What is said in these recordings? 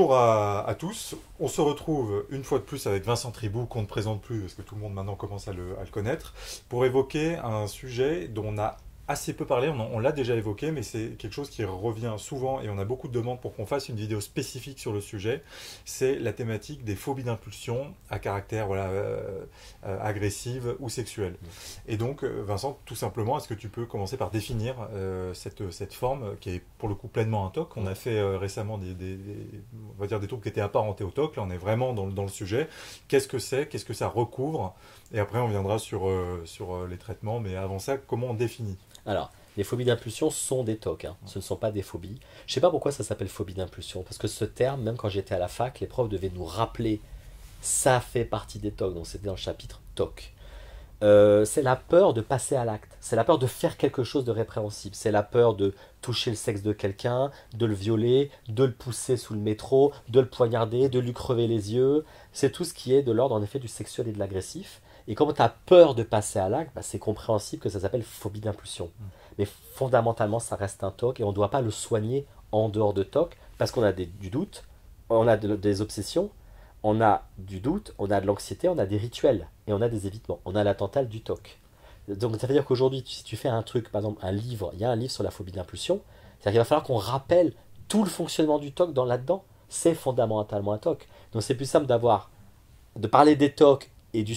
Bonjour à tous, on se retrouve une fois de plus avec Vincent Tribou, qu'on ne présente plus parce que tout le monde maintenant commence à le connaître, pour évoquer un sujet dont on a assez peu parlé, on l'a déjà évoqué, mais c'est quelque chose qui revient souvent et on a beaucoup de demandes pour qu'on fasse une vidéo spécifique sur le sujet. C'est la thématique des phobies d'impulsion à caractère agressive ou sexuelle. Et donc, Vincent, tout simplement, est-ce que tu peux commencer par définir cette forme qui est pour le coup pleinement un TOC? On a fait récemment on va dire des troubles qui étaient apparentés au TOC, là on est vraiment dans le sujet. Qu'est-ce que c'est? Qu'est-ce que ça recouvre? Et après on viendra sur les traitements, mais avant ça, comment on définit? Alors, les phobies d'impulsion sont des TOC, hein. Ce ne sont pas des phobies. Je ne sais pas pourquoi ça s'appelle phobie d'impulsion, parce que ce terme, même quand j'étais à la fac, les profs devaient nous rappeler, ça fait partie des TOC, donc c'était dans le chapitre TOC. C'est la peur de passer à l'acte, c'est la peur de faire quelque chose de répréhensible, c'est la peur de toucher le sexe de quelqu'un, de le violer, de le pousser sous le métro, de le poignarder, de lui crever les yeux. C'est tout ce qui est de l'ordre en effet du sexuel et de l'agressif. Et quand tu as peur de passer à l'acte, bah, c'est compréhensible que ça s'appelle phobie d'impulsion. Mais fondamentalement, ça reste un TOC et on ne doit pas le soigner en dehors de TOC parce qu'on a du doute, on a des obsessions, on a du doute, on a de l'anxiété, on a des rituels et on a des évitements. On a la totale du TOC. Donc ça veut dire qu'aujourd'hui, si tu fais un truc, par exemple un livre, il y a un livre sur la phobie d'impulsion, c'est-à-dire qu'il va falloir qu'on rappelle tout le fonctionnement du TOC là-dedans. C'est fondamentalement un TOC. Donc c'est plus simple de parler des TOC et du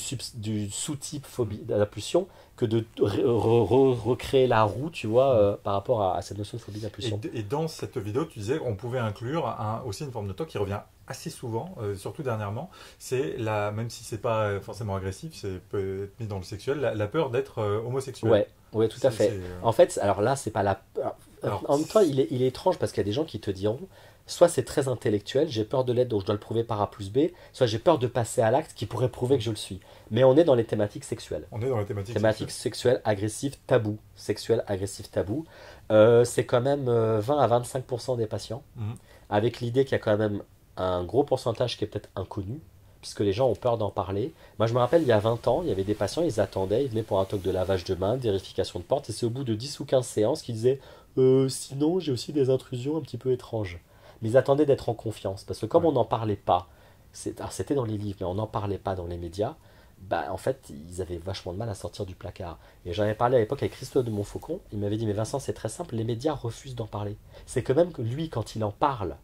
sous-type phobie d'impulsion que de recréer la roue, tu vois, par rapport à cette notion de phobie d'impulsion. Et dans cette vidéo, tu disais qu'on pouvait inclure aussi une forme de TOC qui revient assez souvent, surtout dernièrement. C'est même si c'est pas forcément agressif, c'est peut être mis dans le sexuel, la peur d'être homosexuel. Ouais, ouais, tout à fait. En fait, alors là, c'est pas la. Alors, En même temps, il est étrange parce qu'il y a des gens qui te diront soit c'est très intellectuel, j'ai peur de l'être donc je dois le prouver par A plus B, soit j'ai peur de passer à l'acte qui pourrait prouver que je le suis. Mais on est dans les thématiques sexuelles. On est dans la thématique Thématiques sexuelles, agressives, tabou. Sexuelles, agressives, tabou. C'est quand même 20 à 25% des patients, avec l'idée qu'il y a quand même un gros pourcentage qui est peut-être inconnu, puisque les gens ont peur d'en parler. Moi, je me rappelle, il y a 20 ans, il y avait des patients, ils attendaient, ils venaient pour un toc de lavage de main, de vérification de porte, et c'est au bout de 10 ou 15 séances qu'ils disaient sinon, j'ai aussi des intrusions un petit peu étranges. Mais ils attendaient d'être en confiance, parce que comme on n'en parlait pas, c'était dans les livres, mais on n'en parlait pas dans les médias, bah, en fait, ils avaient vachement de mal à sortir du placard. Et j'en avais parlé à l'époque avec Christophe de Montfaucon, il m'avait dit, mais Vincent, c'est très simple, les médias refusent d'en parler. C'est que même que lui, quand il en parle,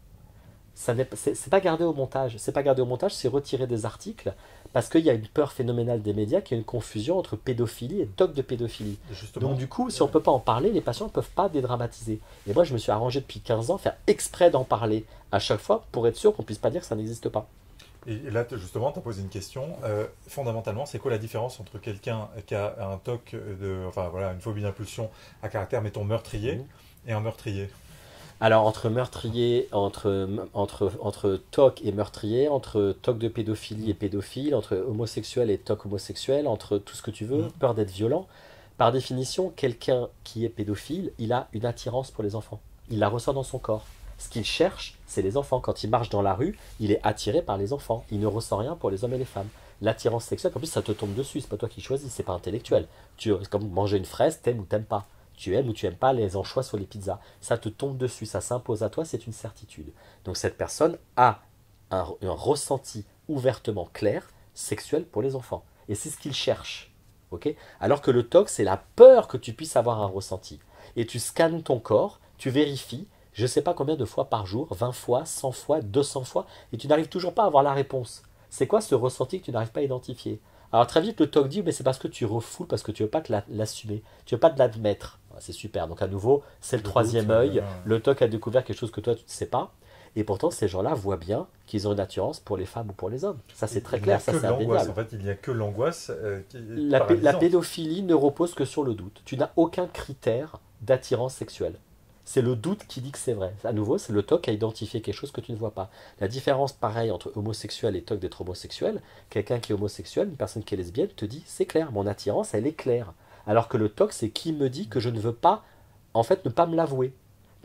c'est pas gardé au montage. C'est pas gardé au montage, c'est retiré des articles parce qu'il y a une peur phénoménale des médias, qu'il y a une confusion entre pédophilie et TOC de pédophilie. Justement, Donc du coup, si on ne peut pas en parler, les patients ne peuvent pas dédramatiser. Et moi, je me suis arrangé depuis 15 ans, faire exprès d'en parler à chaque fois pour être sûr qu'on ne puisse pas dire que ça n'existe pas. et là, justement, tu as posé une question. Fondamentalement, c'est quoi la différence entre quelqu'un qui a un TOC, enfin voilà, une phobie d'impulsion à caractère, mettons, meurtrier, et un meurtrier? Alors entre meurtrier, entre TOC et meurtrier, entre TOC de pédophilie et pédophile, entre homosexuel et TOC homosexuel, entre tout ce que tu veux, peur d'être violent, par définition, quelqu'un qui est pédophile, il a une attirance pour les enfants. Il la ressent dans son corps. Ce qu'il cherche, c'est les enfants. Quand il marche dans la rue, il est attiré par les enfants. Il ne ressent rien pour les hommes et les femmes. L'attirance sexuelle, en plus, ça te tombe dessus. C'est pas toi qui choisis, c'est pas intellectuel. C'est comme manger une fraise, t'aimes ou t'aimes pas. Tu aimes ou tu aimes pas les anchois sur les pizzas. Ça te tombe dessus, ça s'impose à toi, c'est une certitude. Donc cette personne a un ressenti ouvertement clair, sexuel pour les enfants. Et c'est ce qu'il cherche. Okay, alors que le TOC, c'est la peur que tu puisses avoir un ressenti. Et tu scannes ton corps, tu vérifies, je ne sais pas combien de fois par jour, 20 fois, 100 fois, 200 fois, et tu n'arrives toujours pas à avoir la réponse. C'est quoi ce ressenti que tu n'arrives pas à identifier? Alors très vite, le TOC dit, mais c'est parce que tu refoules, parce que tu ne veux pas l'assumer, tu ne veux pas te l'admettre. C'est super, donc à nouveau, c'est le troisième œil. Le TOC a découvert quelque chose que toi, tu ne sais pas. Et pourtant, ces gens-là voient bien qu'ils ont une attirance pour les femmes ou pour les hommes. Ça, c'est très clair, ça, c'est indéniable. En fait, il n'y a que l'angoisse qui est La pédophilie ne repose que sur le doute. Tu n'as aucun critère d'attirance sexuelle. C'est le doute qui dit que c'est vrai. À nouveau, c'est le TOC à identifier quelque chose que tu ne vois pas. La différence, pareil, entre homosexuel et TOC d'être homosexuel, quelqu'un qui est homosexuel, une personne qui est lesbienne, te dit, c'est clair, mon attirance, elle est claire. Alors que le TOC, c'est qui me dit que je ne veux pas, en fait, ne pas me l'avouer.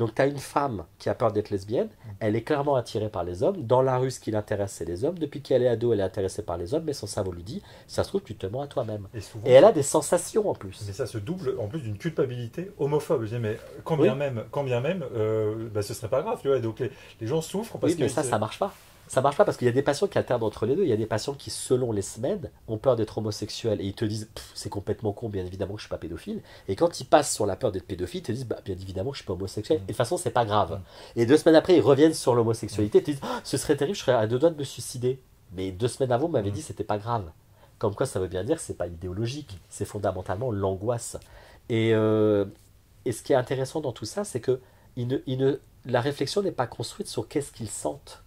Donc tu as une femme qui a peur d'être lesbienne, elle est clairement attirée par les hommes. Dans la rue, ce qui l'intéresse, c'est les hommes. Depuis qu'elle est ado, elle est intéressée par les hommes, mais son cerveau lui dit, ça se trouve, tu te mens à toi-même. Et souvent, Et elle a des sensations en plus. mais ça se double en plus d'une culpabilité homophobe. Je dis, mais quand Oui. bien même, bah, ce serait pas grave, tu vois. Donc les gens souffrent parce Oui, mais que ça marche pas. Ça marche pas parce qu'il y a des patients qui alternent entre les deux. Il y a des patients qui, selon les semaines, ont peur d'être homosexuels et ils te disent c'est complètement con, bien évidemment que je suis pas pédophile. Et quand ils passent sur la peur d'être pédophile, ils te disent bah, bien évidemment que je suis pas homosexuel. Et de toute façon, c'est pas grave. Et 2 semaines après, ils reviennent sur l'homosexualité et te disent ce serait terrible, je serais à 2 doigts de me suicider. Mais 2 semaines avant, vous m'avez dit c'était pas grave. Comme quoi, ça veut bien dire que c'est pas idéologique, c'est fondamentalement l'angoisse. Et, euh, et ce qui est intéressant dans tout ça, c'est que la réflexion n'est pas construite sur qu'est-ce qu'ils sentent.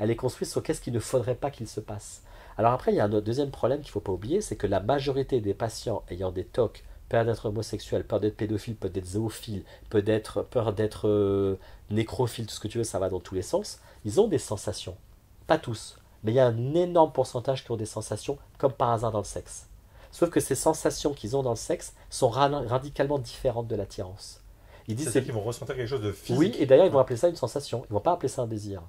Elle est construite sur qu'est-ce qu'il ne faudrait pas qu'il se passe. Alors après, il y a un deuxième problème qu'il ne faut pas oublier, c'est que la majorité des patients ayant des TOC, peur d'être homosexuel, peur d'être pédophile, peur d'être zoophile, peur d'être nécrophile, tout ce que tu veux, ça va dans tous les sens, ils ont des sensations. Pas tous, mais il y a un énorme pourcentage qui ont des sensations, comme par hasard dans le sexe. Sauf que ces sensations qu'ils ont dans le sexe sont radicalement différentes de l'attirance. Ils disent c'est-à-dire qu'ils vont ressentir quelque chose de physique. oui, et d'ailleurs ils vont appeler ça une sensation, ils vont pas appeler ça un désir.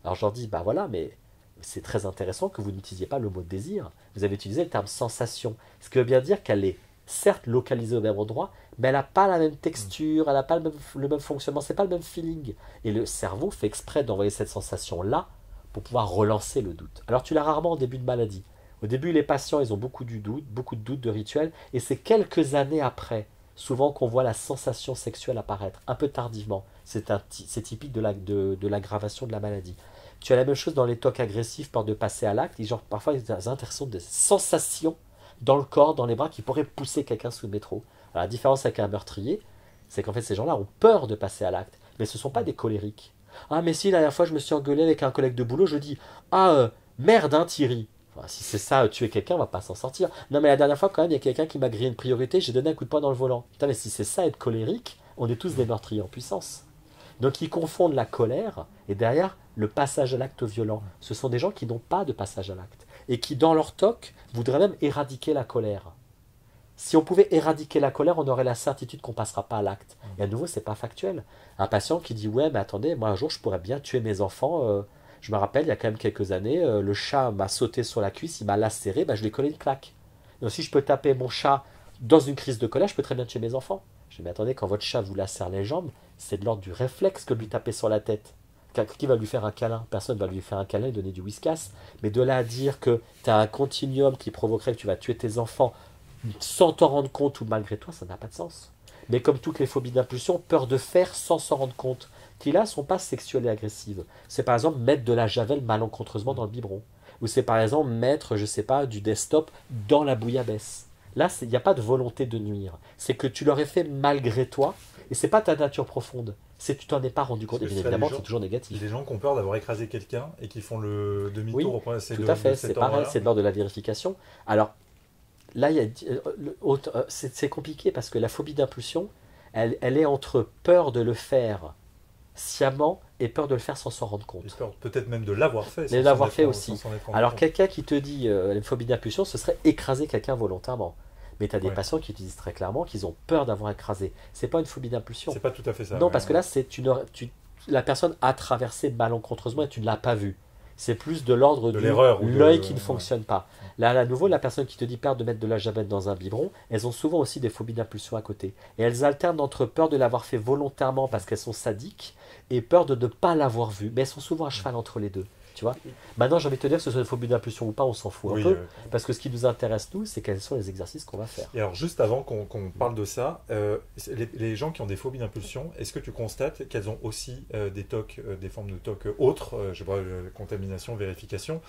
Alors je leur dis, bah voilà, mais c'est très intéressant que vous n'utilisiez pas le mot désir. Vous avez utilisé le terme sensation. Ce qui veut bien dire qu'elle est certes localisée au même endroit, mais elle n'a pas la même texture, elle n'a pas le même fonctionnement, c'est pas le même feeling. Et le cerveau fait exprès d'envoyer cette sensation-là pour pouvoir relancer le doute. Alors tu l'as rarement au début de maladie. Au début, les patients, ils ont beaucoup de doutes, de rituels, et c'est quelques années après, souvent qu'on voit la sensation sexuelle apparaître, un peu tardivement. C'est typique de l'aggravation de la maladie. Tu as la même chose dans les TOC agressifs, peur de passer à l'acte. Parfois, ils ont l'impression de sensations dans le corps, dans les bras, qui pourraient pousser quelqu'un sous le métro. Alors, la différence avec un meurtrier, c'est qu'en fait, ces gens-là ont peur de passer à l'acte, mais ce ne sont pas des colériques. Ah, mais si, la dernière fois, je me suis engueulé avec un collègue de boulot, je dis merde, hein, Thierry. Enfin, si c'est ça, tuer quelqu'un, on va pas s'en sortir. Non, mais la dernière fois, quand même, il y a quelqu'un qui m'a grillé une priorité, j'ai donné un coup de poing dans le volant. Putain, mais si c'est ça, être colérique, on est tous des meurtriers en puissance. Donc ils confondent la colère et derrière le passage à l'acte violent. Ce sont des gens qui n'ont pas de passage à l'acte et qui, dans leur TOC, voudraient même éradiquer la colère. Si on pouvait éradiquer la colère, on aurait la certitude qu'on ne passera pas à l'acte. Et à nouveau, ce n'est pas factuel. Un patient qui dit ouais, mais attendez, moi un jour je pourrais bien tuer mes enfants. Je me rappelle, il y a quand même quelques années, le chat m'a sauté sur la cuisse, il m'a lacéré, je lui ai collé une claque. Donc si je peux taper mon chat dans une crise de colère, je peux très bien tuer mes enfants. Je dis mais attendez, quand votre chat vous lacère les jambes, c'est de l'ordre du réflexe que de lui taper sur la tête. Qui va lui faire un câlin? Personne ne va lui faire un câlin et donner du whiskas. Mais de là à dire que tu as un continuum qui provoquerait que tu vas tuer tes enfants sans t'en rendre compte ou malgré toi, ça n'a pas de sens. Mais comme toutes les phobies d'impulsion, peur de faire sans s'en rendre compte, qui là sont pas sexuelles et agressives. C'est par exemple mettre de la javel malencontreusement dans le biberon. Ou c'est par exemple mettre, je sais pas, du desktop dans la bouillabaisse. Là, il n'y a pas de volonté de nuire. C'est que tu l'aurais fait malgré toi, et c'est pas ta nature profonde. C'est que tu t'en es pas rendu compte. Et bien évidemment, c'est toujours négatif. Des gens qui ont peur d'avoir écrasé quelqu'un et qui font le demi-tour au point tout à fait, c'est pareil, c'est de l'ordre de la vérification. Alors, là, c'est compliqué parce que la phobie d'impulsion, elle est entre peur de le faire sciemment et peur de le faire sans s'en rendre compte. Et peur peut-être même de l'avoir fait. De l'avoir fait aussi. Alors quelqu'un qui te dit une phobie d'impulsion, ce serait écraser quelqu'un volontairement. Mais tu as des patients qui te disent très clairement qu'ils ont peur d'avoir écrasé. C'est pas une phobie d'impulsion. C'est pas tout à fait ça. Non, parce que là, la personne a traversé malencontreusement et tu ne l'as pas vu. C'est plus de l'ordre de l'erreur. L'œil qui ne fonctionne pas. Là, à nouveau, la personne qui te dit peur de mettre de la javel dans un biberon, elles ont souvent aussi des phobies d'impulsion à côté. Et elles alternent entre peur de l'avoir fait volontairement parce qu'elles sont sadiques et peur de ne pas l'avoir vu. Mais elles sont souvent à cheval entre les deux. Tu vois. Maintenant, j'ai envie de te dire que ce soit une phobie d'impulsion ou pas, on s'en fout un peu. Parce que ce qui nous intéresse, nous, c'est quels sont les exercices qu'on va faire. Et alors, juste avant qu'on parle de ça, les gens qui ont des phobies d'impulsion, est-ce que tu constates qu'elles ont aussi des TOC, des formes de TOC autres, je sais pas, contamination, vérification,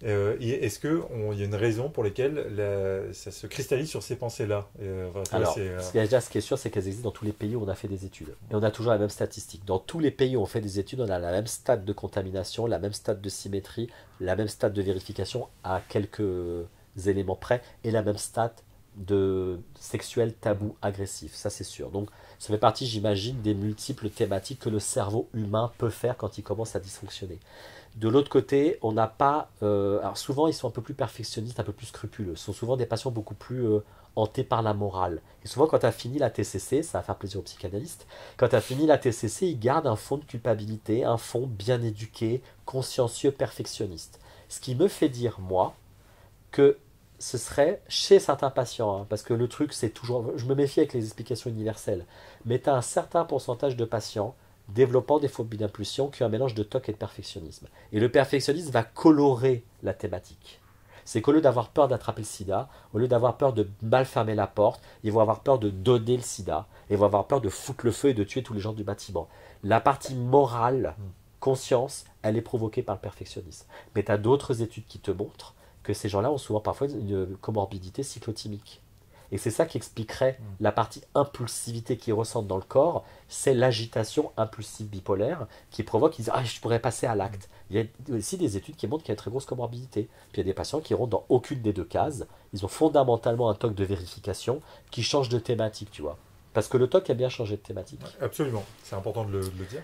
et est-ce qu'il y a une raison pour laquelle ça se cristallise sur ces pensées-là? Alors, déjà, ce qui est sûr, c'est qu'elles existent dans tous les pays où on a fait des études. Et on a toujours la même statistique. Dans tous les pays où on fait des études, on a la même stade de contamination, la même stade de symétrie, la même stade de vérification à quelques éléments près et la même stade sexuels tabous agressifs, ça c'est sûr. Donc ça fait partie, j'imagine, des multiples thématiques que le cerveau humain peut faire quand il commence à dysfonctionner. De l'autre côté, on n'a pas... alors souvent, ils sont un peu plus perfectionnistes, un peu plus scrupuleux. Ce sont souvent des patients beaucoup plus hantés par la morale. Et souvent, quand tu as fini la TCC, ça va faire plaisir aux psychanalystes, quand tu as fini la TCC, ils gardent un fond de culpabilité, un fond bien éduqué, consciencieux, perfectionniste. Ce qui me fait dire, moi, que ce serait chez certains patients, hein, parce que le truc, c'est toujours... Je me méfie avec les explications universelles, mais tu as un certain pourcentage de patients développant des phobies d'impulsion qui ont un mélange de TOC et de perfectionnisme. Et le perfectionnisme va colorer la thématique. C'est qu'au lieu d'avoir peur d'attraper le sida, au lieu d'avoir peur de mal fermer la porte, ils vont avoir peur de donner le sida, et ils vont avoir peur de foutre le feu et de tuer tous les gens du bâtiment. La partie morale, conscience, elle est provoquée par le perfectionnisme. Mais tu as d'autres études qui te montrent que ces gens-là ont souvent parfois une comorbidité cyclotimique. Et c'est ça qui expliquerait la partie impulsivité qu'ils ressentent dans le corps, c'est l'agitation impulsive bipolaire qui provoque, ils disent ah, je pourrais passer à l'acte. Il y a aussi des études qui montrent qu'il y a une très grosse comorbidité. Puis il y a des patients qui rentrent dans aucune des deux cases, ils ont fondamentalement un TOC de vérification qui change de thématique, tu vois. Parce que le TOC a bien changé de thématique. Absolument, c'est important de le dire.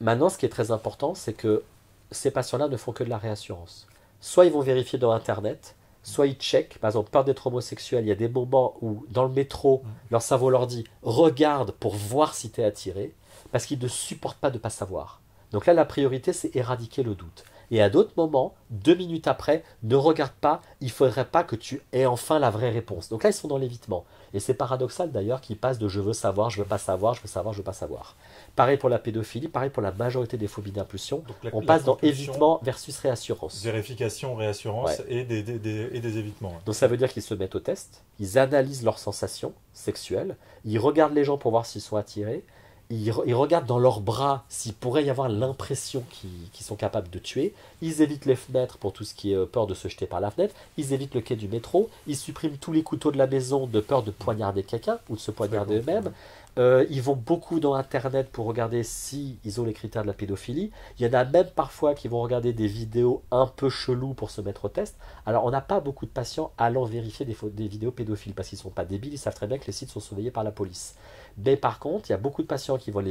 Maintenant, ce qui est très important, c'est que ces patients-là ne font que de la réassurance. Soit ils vont vérifier dans Internet, soit ils checkent, par exemple, peur d'être homosexuel, il y a des moments où, dans le métro, leur cerveau leur dit « regarde pour voir si tu es attiré », parce qu'ils ne supportent pas de ne pas savoir. Donc là, la priorité, c'est éradiquer le doute. Et à d'autres moments, 2 minutes après, ne regarde pas, il ne faudrait pas que tu aies enfin la vraie réponse. Donc là, ils sont dans l'évitement. Et c'est paradoxal d'ailleurs qu'ils passent de « je veux savoir, je veux pas savoir, je veux savoir, je veux pas savoir ». Pareil pour la pédophilie, pareil pour la majorité des phobies d'impulsion. On passe dans évitement versus réassurance. Vérification, réassurance et des évitements. Ouais. Donc ça veut dire qu'ils se mettent au test, ils analysent leurs sensations sexuelles, ils regardent les gens pour voir s'ils sont attirés, ils regardent dans leurs bras s'il pourrait y avoir l'impression qu'ils sont capables de tuer, ils évitent les fenêtres pour tout ce qui est peur de se jeter par la fenêtre, ils évitent le quai du métro, ils suppriment tous les couteaux de la maison de peur de poignarder quelqu'un ou de se poignarder eux-mêmes. Ils vont beaucoup dans Internet pour regarder si ils ont les critères de la pédophilie. Il y en a même parfois qui vont regarder des vidéos un peu cheloues pour se mettre au test. Alors on n'a pas beaucoup de patients allant vérifier des vidéos pédophiles parce qu'ils ne sont pas débiles, ils savent très bien que les sites sont surveillés par la police. Mais par contre, il y a beaucoup de patients qui vont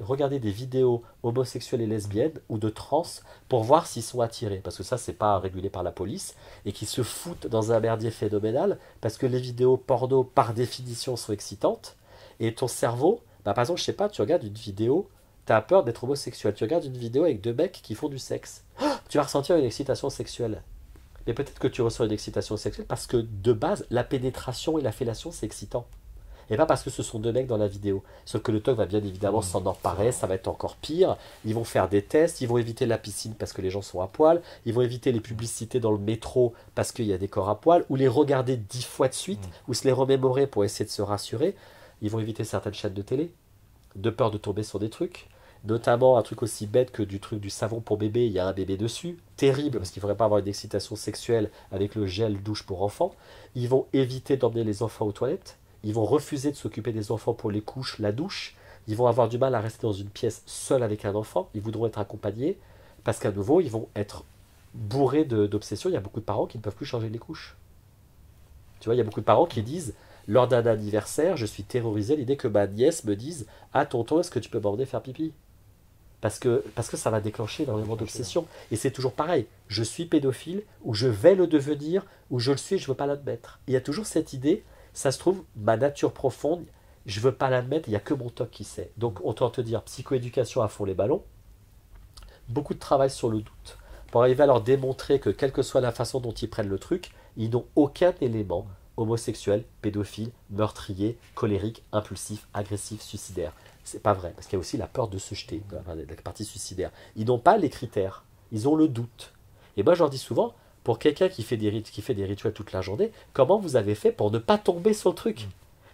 regarder des vidéos homosexuelles et lesbiennes ou de trans pour voir s'ils sont attirés. Parce que ça, c'est pas régulé par la police. Et qui se foutent dans un merdier phénoménal parce que les vidéos porno, par définition, sont excitantes. Et ton cerveau, par exemple, je sais pas, tu regardes une vidéo, tu as peur d'être homosexuel. Tu regardes une vidéo avec 2 mecs qui font du sexe. Tu vas ressentir une excitation sexuelle. Mais peut-être que tu ressens une excitation sexuelle parce que de base, la pénétration et la fellation, c'est excitant. Et pas parce que ce sont 2 mecs dans la vidéo. Sauf que le TOC va bien évidemment s'en emparer, ça va être encore pire. Ils vont faire des tests, ils vont éviter la piscine parce que les gens sont à poil, ils vont éviter les publicités dans le métro parce qu'il y a des corps à poil, ou les regarder 10 fois de suite, ou se les remémorer pour essayer de se rassurer. Ils vont éviter certaines chaînes de télé, de peur de tomber sur des trucs. Notamment un truc aussi bête que du savon pour bébé, il y a un bébé dessus. Terrible, parce qu'il ne faudrait pas avoir une excitation sexuelle avec le gel douche pour enfants. Ils vont éviter d'emmener les enfants aux toilettes. Ils vont refuser de s'occuper des enfants pour les couches, la douche. Ils vont avoir du mal à rester dans une pièce seule avec un enfant. Ils voudront être accompagnés, parce qu'à nouveau, ils vont être bourrés d'obsessions. Il y a beaucoup de parents qui ne peuvent plus changer les couches. Tu vois, il y a beaucoup de parents qui disent... Lors d'un anniversaire, je suis terrorisé à l'idée que ma nièce me dise « Ah tonton, est-ce que tu peux m'emmener faire pipi ?» parce que ça va déclencher énormément d'obsession. Et c'est toujours pareil. Je suis pédophile, ou je vais le devenir, ou je le suis et je ne veux pas l'admettre. Il y a toujours cette idée, ça se trouve, ma nature profonde, je ne veux pas l'admettre, il n'y a que mon TOC qui sait. Donc on tente de dire psychoéducation à fond les ballons, beaucoup de travail sur le doute, pour arriver à leur démontrer que quelle que soit la façon dont ils prennent le truc, ils n'ont aucun élément homosexuel, pédophile, meurtrier, colérique, impulsif, agressif, suicidaire. C'est pas vrai, parce qu'il y a aussi la peur de se jeter, la partie suicidaire. Ils n'ont pas les critères, ils ont le doute. Et moi, je leur dis souvent, pour quelqu'un qui fait des rituels toute la journée, comment vous avez fait pour ne pas tomber sur le truc?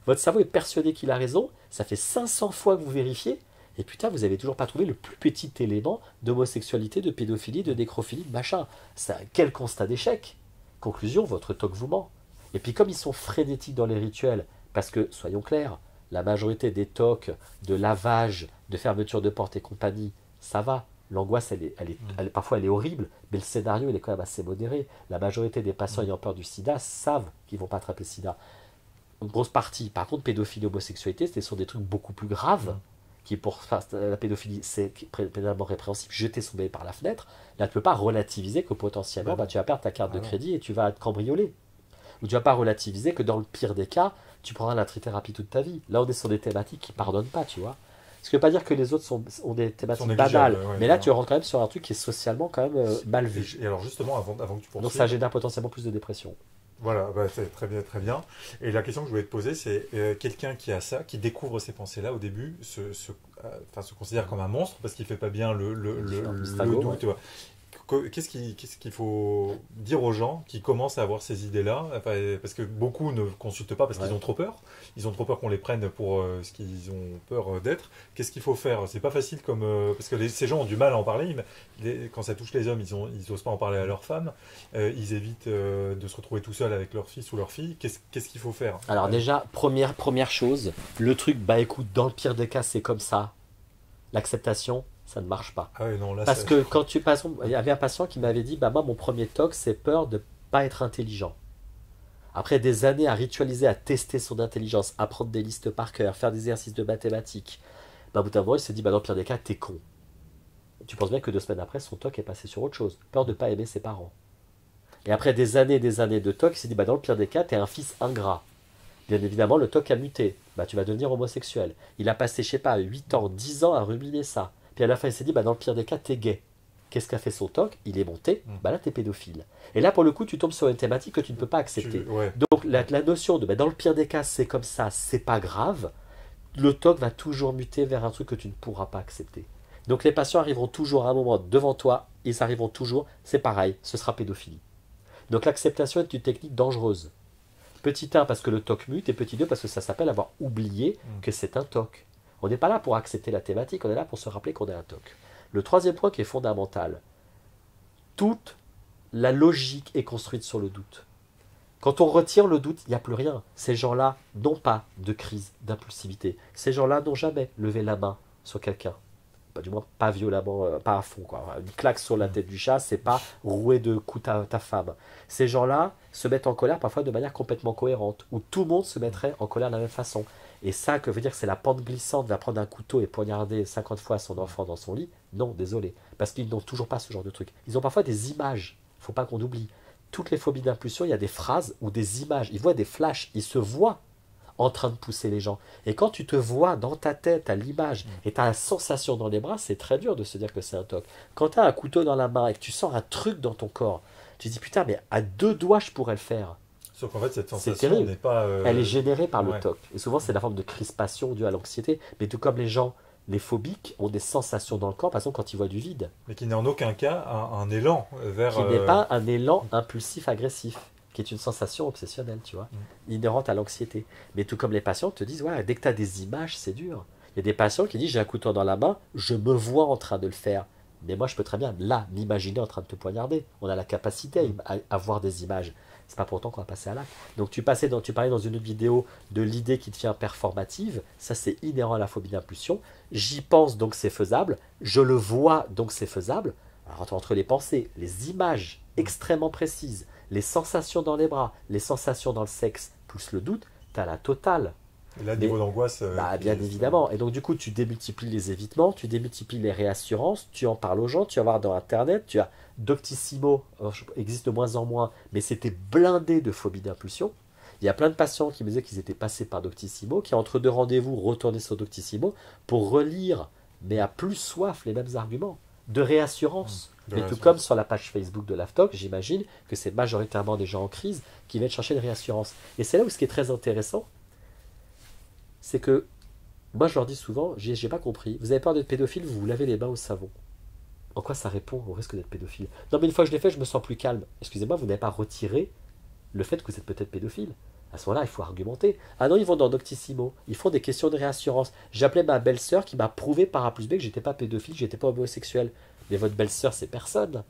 Votre cerveau est persuadé qu'il a raison, ça fait 500 fois que vous vérifiez, et putain, vous n'avez toujours pas trouvé le plus petit élément d'homosexualité, de pédophilie, de nécrophilie, de machin. Quel constat d'échec? Conclusion, votre TOC vous ment. Et puis comme ils sont frénétiques dans les rituels, parce que, soyons clairs, la majorité des TOC, de lavage, de fermeture de porte et compagnie, ça va. L'angoisse, parfois elle est horrible, mais le scénario il est quand même assez modéré. La majorité des patients ayant peur du sida savent qu'ils ne vont pas attraper le sida. une grosse partie. Par contre, pédophilie, homosexualité, ce sont des trucs beaucoup plus graves. Qui pour enfin, la pédophilie, c'est pénalement répréhensible, jeter son bébé par la fenêtre. Là, tu ne peux pas relativiser que potentiellement, tu vas perdre ta carte de crédit et tu vas être cambriolé. Ou tu ne vas pas relativiser que dans le pire des cas, tu prendras la trithérapie toute ta vie. Là, on est sur des thématiques qui ne pardonnent pas, tu vois. Ce qui ne veut pas dire que les autres ont des thématiques banales. Mais là, tu rentres quand même sur un truc qui est socialement quand même mal vu. Et alors justement, avant que tu poursuives... Donc ça génère potentiellement plus de dépression. Voilà, c'est très bien, très bien. Et la question que je voulais te poser, c'est quelqu'un qui a ça, qui découvre ces pensées-là au début, se considère comme un monstre parce qu'il fait pas bien le doute. Tu vois. Qu'est-ce qu'il faut dire aux gens qui commencent à avoir ces idées-là, parce que beaucoup ne consultent pas parce qu'ils ont trop peur. Ils ont trop peur qu'on les prenne pour ce qu'ils ont peur d'être. Qu'est-ce qu'il faut faire? C'est pas facile parce que ces gens ont du mal à en parler. Quand ça touche les hommes, ils osent pas en parler à leurs femmes. Ils évitent de se retrouver tout seuls avec leur fils ou leur fille. Qu'est-ce qu'il faut faire? Alors déjà, première chose, le truc, écoute, dans le pire des cas, c'est comme ça. L'acceptation, ça ne marche pas. Ah oui, non, là, parce que quand tu passes, il y avait un patient qui m'avait dit, moi, mon premier toc, c'est peur de ne pas être intelligent. Après des années à ritualiser, à tester son intelligence, apprendre des listes par cœur, faire des exercices de mathématiques, au bout d'un moment, il s'est dit, dans le pire des cas, t'es con. Tu penses bien que 2 semaines après, son toc est passé sur autre chose. Peur de ne pas aimer ses parents. Et après des années de toc, il s'est dit, dans le pire des cas, t'es un fils ingrat. Bien évidemment, le toc a muté. Tu vas devenir homosexuel. Il a passé, 8 ans, 10 ans à ruminer ça. Puis à la fin, il s'est dit, dans le pire des cas, t'es gay. Qu'est-ce qu'a fait son toc? Il est monté. Là, t'es pédophile. Et là, pour le coup, tu tombes sur une thématique que tu ne peux pas accepter. Donc, la notion de, dans le pire des cas, c'est comme ça, c'est pas grave. Le toc va toujours muter vers un truc que tu ne pourras pas accepter. Donc, les patients arriveront toujours à un moment devant toi. Ils arriveront toujours, c'est pareil, ce sera pédophilie. Donc, l'acceptation est une technique dangereuse. Petit 1 parce que le toc mute et petit 2 parce que ça s'appelle avoir oublié que c'est un toc. On n'est pas là pour accepter la thématique, on est là pour se rappeler qu'on est un toc. Le troisième point qui est fondamental, toute la logique est construite sur le doute. Quand on retire le doute, il n'y a plus rien. Ces gens-là n'ont pas de crise d'impulsivité. Ces gens-là n'ont jamais levé la main sur quelqu'un. Du moins, pas violemment, pas à fond. Une claque sur la tête du chat, c'est pas rouer de coups ta femme. Ces gens-là se mettent en colère parfois de manière complètement cohérente, où tout le monde se mettrait en colère de la même façon. Et ça, que veut dire que c'est la pente glissante, va prendre un couteau et poignarder 50 fois son enfant dans son lit? Non, désolé. Parce qu'ils n'ont toujours pas ce genre de truc. Ils ont parfois des images. Il ne faut pas qu'on oublie. Toutes les phobies d'impulsion, il y a des phrases ou des images. Ils voient des flashs. Ils se voient en train de pousser les gens. Et quand tu te vois dans ta tête à l'image et tu as la sensation dans les bras, c'est très dur de se dire que c'est un toc. Quand tu as un couteau dans la main et que tu sens un truc dans ton corps, tu te dis putain, mais à 2 doigts, je pourrais le faire. Sauf qu'en fait, cette sensation n'est pas... Elle est générée par le toc. Et souvent, c'est la forme de crispation due à l'anxiété. Mais tout comme les gens, les phobiques, ont des sensations dans le corps, par exemple, quand ils voient du vide. Mais qui n'est en aucun cas un élan vers... Qui n'est pas un élan impulsif-agressif, qui est une sensation obsessionnelle, tu vois, inhérente à l'anxiété. Mais tout comme les patients te disent, dès que tu as des images, c'est dur. Il y a des patients qui disent, j'ai un couteau dans la main, je me vois en train de le faire. Mais moi, je peux très bien, là, m'imaginer en train de te poignarder. On a la capacité à voir des images. C'est pas pour autant qu'on va passer à l'acte. Donc tu parlais dans une autre vidéo de l'idée qui devient performative. Ça, c'est inhérent à la phobie d'impulsion. J'y pense, donc c'est faisable. Je le vois, donc c'est faisable. Alors entre les pensées, les images extrêmement précises, les sensations dans les bras, les sensations dans le sexe, plus le doute, tu as la totale. Et là, niveau d'angoisse... bien évidemment. Et donc, du coup, tu démultiplies les évitements, tu démultiplies les réassurances, tu en parles aux gens, tu vas voir dans Internet, tu as Doctissimo, existe de moins en moins, mais c'était blindé de phobie d'impulsion. Il y a plein de patients qui me disaient qu'ils étaient passés par Doctissimo, qui entre 2 rendez-vous retournaient sur Doctissimo pour relire, mais à plus soif, les mêmes arguments de réassurance. Mais tout comme sur la page Facebook de l'AFTOC, j'imagine que c'est majoritairement des gens en crise qui viennent chercher une réassurance. Et c'est là où ce qui est très intéressant, c'est que moi je leur dis souvent, j'ai pas compris, vous avez peur d'être pédophile, vous vous lavez les mains au savon. En quoi ça répond au risque d'être pédophile? Non mais une fois que je l'ai fait, je me sens plus calme. Excusez-moi, vous n'avez pas retiré le fait que vous êtes peut-être pédophile. À ce moment-là, il faut argumenter. Ah non, ils vont dans Doctissimo, ils font des questions de réassurance. J'appelais ma belle-sœur qui m'a prouvé par A plus B que j'étais pas pédophile, j'étais pas homosexuel. Mais votre belle-sœur, c'est personne.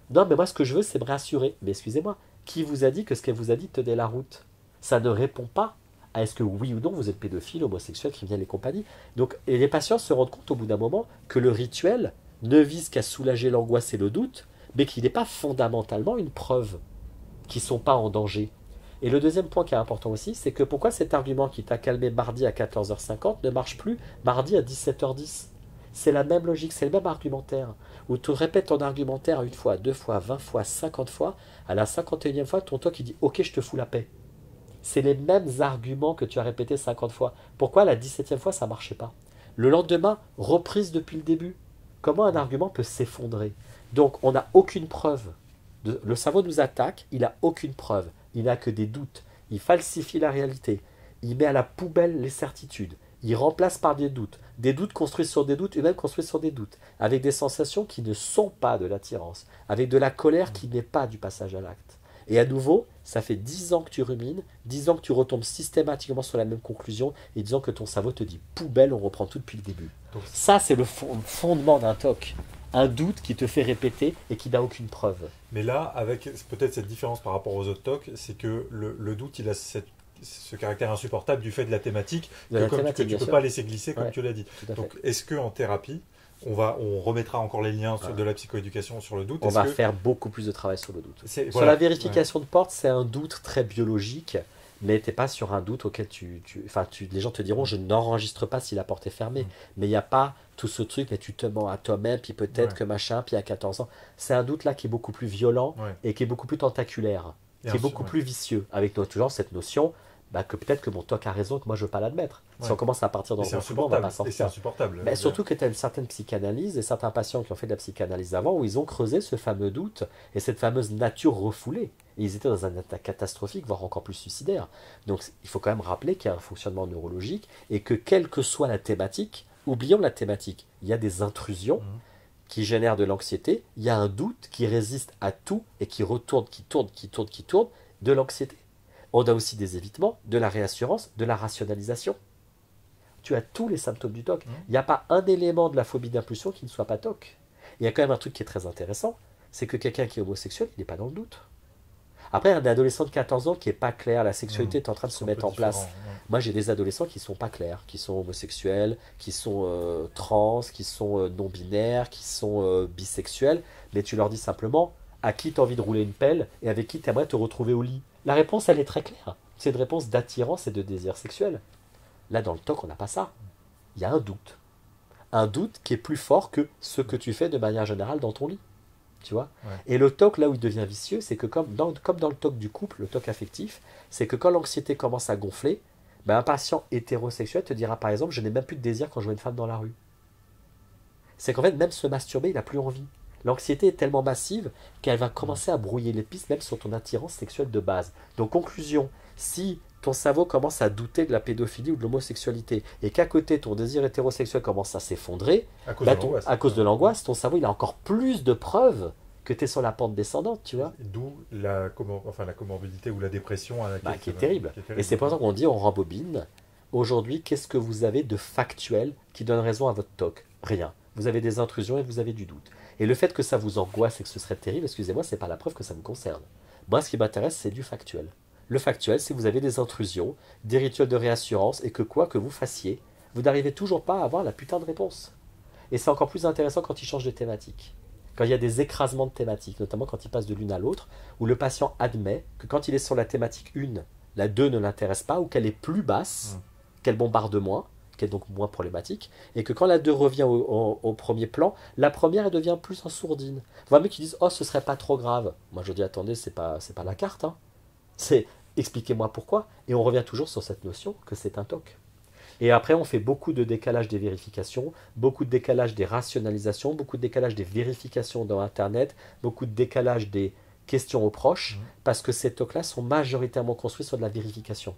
Non mais moi ce que je veux, c'est me rassurer. Mais excusez-moi, qui vous a dit que ce qu'elle vous a dit tenait la route? Ça ne répond pas à est-ce que oui ou non vous êtes pédophile, homosexuel, criminel et compagnie. Donc, et les patients se rendent compte au bout d'un moment que le rituel ne vise qu'à soulager l'angoisse et le doute, mais qu'il n'est pas fondamentalement une preuve qu'ils ne sont pas en danger. Et le deuxième point qui est important aussi, c'est que pourquoi cet argument qui t'a calmé mardi à 14h50 ne marche plus mardi à 17h10? C'est la même logique, c'est le même argumentaire. Où tu répètes ton argumentaire une fois, 2 fois, 20 fois, 50 fois, à la 51e fois, ton toc il dit ok, je te fous la paix. C'est les mêmes arguments que tu as répétés 50 fois. Pourquoi la 17e fois ça ne marchait pas? Le lendemain, reprise depuis le début. Comment un argument peut s'effondrer? Donc on n'a aucune preuve. Le cerveau nous attaque, il n'a aucune preuve. Il n'a que des doutes. Il falsifie la réalité. Il met à la poubelle les certitudes. Il remplace par des doutes. Des doutes construits sur des doutes, eux-mêmes construits sur des doutes. Avec des sensations qui ne sont pas de l'attirance. Avec de la colère qui n'est pas du passage à l'acte. Et à nouveau, ça fait 10 ans que tu rumines, 10 ans que tu retombes systématiquement sur la même conclusion, et 10 ans que ton cerveau te dit poubelle, on reprend tout depuis le début. Donc, ça, c'est le fondement d'un TOC. Un doute qui te fait répéter et qui n'a aucune preuve. Mais là, avec peut-être cette différence par rapport aux autres TOC, c'est que le doute, il a ce caractère insupportable du fait de la thématique, que tu ne peux pas laisser glisser, comme tu l'as dit. Donc, est-ce qu'en thérapie, on remettra encore les liens de la psychoéducation sur le doute. On va faire beaucoup plus de travail sur le doute. Sur la vérification de porte, c'est un doute très biologique, mais tu n'es pas sur un doute auquel les gens te diront je n'enregistre pas si la porte est fermée. Mais il n'y a pas tout ce truc, mais tu te mens à toi-même, puis peut-être que machin, puis à 14 ans. C'est un doute là qui est beaucoup plus violent et qui est beaucoup plus tentaculaire, qui est beaucoup plus vicieux, avec toujours cette notion que peut-être que mon TOC a raison, que moi je ne veux pas l'admettre. Si on commence à partir dans le refoulement, on va pas sortir. C'est insupportable. Mais surtout que tu as une certaine psychanalyse et certains patients qui ont fait de la psychanalyse avant où ils ont creusé ce fameux doute et cette fameuse nature refoulée. Et ils étaient dans un état catastrophique, voire encore plus suicidaire. Donc il faut quand même rappeler qu'il y a un fonctionnement neurologique et que quelle que soit la thématique, oublions la thématique, il y a des intrusions qui génèrent de l'anxiété, il y a un doute qui résiste à tout et qui retourne, qui tourne, de l'anxiété. On a aussi des évitements, de la réassurance, de la rationalisation. Tu as tous les symptômes du TOC. Il n'y a pas un élément de la phobie d'impulsion qui ne soit pas TOC. Il y a quand même un truc qui est très intéressant, c'est que quelqu'un qui est homosexuel, il n'est pas dans le doute. Après, un adolescent de 14 ans qui n'est pas clair, la sexualité est en train de se mettre en place. Moi, j'ai des adolescents qui ne sont pas clairs, qui sont homosexuels, qui sont trans, qui sont non-binaires, qui sont bisexuels, mais tu leur dis simplement à qui tu as envie de rouler une pelle et avec qui tu aimerais te retrouver au lit. La réponse, elle est très claire. C'est une réponse d'attirance et de désir sexuel. Là, dans le TOC, on n'a pas ça. Il y a un doute. Un doute qui est plus fort que ce que tu fais de manière générale dans ton lit. Tu vois ? Et le TOC, là où il devient vicieux, c'est que comme dans le TOC du couple, le TOC affectif, c'est que quand l'anxiété commence à gonfler, un patient hétérosexuel te dira par exemple, je n'ai même plus de désir quand je vois une femme dans la rue. C'est qu'en fait, même se masturber, il n'a plus envie. L'anxiété est tellement massive qu'elle va commencer à brouiller les pistes même sur ton attirance sexuelle de base. Donc conclusion, si ton cerveau commence à douter de la pédophilie ou de l'homosexualité et qu'à côté ton désir hétérosexuel commence à s'effondrer, à cause de l'angoisse, ton cerveau il a encore plus de preuves que tu es sur la pente descendante, tu vois. D'où la comorbidité ou la dépression qui est terrible. Et c'est pour ça qu'on dit, on rembobine. Aujourd'hui, qu'est-ce que vous avez de factuel qui donne raison à votre TOC? Rien. Vous avez des intrusions et vous avez du doute. Et le fait que ça vous angoisse et que ce serait terrible, excusez-moi, c'est pas la preuve que ça me concerne. Moi, ce qui m'intéresse, c'est du factuel. Le factuel, c'est que vous avez des intrusions, des rituels de réassurance, et que quoi que vous fassiez, vous n'arrivez toujours pas à avoir la putain de réponse. Et c'est encore plus intéressant quand il change de thématique. Quand il y a des écrasements de thématiques, notamment quand il passe de l'une à l'autre, où le patient admet que quand il est sur la thématique 1, la 2 ne l'intéresse pas, ou qu'elle est plus basse, qu'elle bombarde moins, qui est donc moins problématique, et que quand la 2 revient au premier plan, la première elle devient plus en sourdine. Vous voyez qui disent oh ce serait pas trop grave. Moi je dis attendez, c'est pas la carte, hein. C'est expliquez-moi pourquoi, et on revient toujours sur cette notion que c'est un TOC. Et après on fait beaucoup de décalage des vérifications, beaucoup de décalage des rationalisations, beaucoup de décalage des vérifications dans internet, beaucoup de décalage des questions aux proches, parce que ces TOC là sont majoritairement construits sur de la vérification.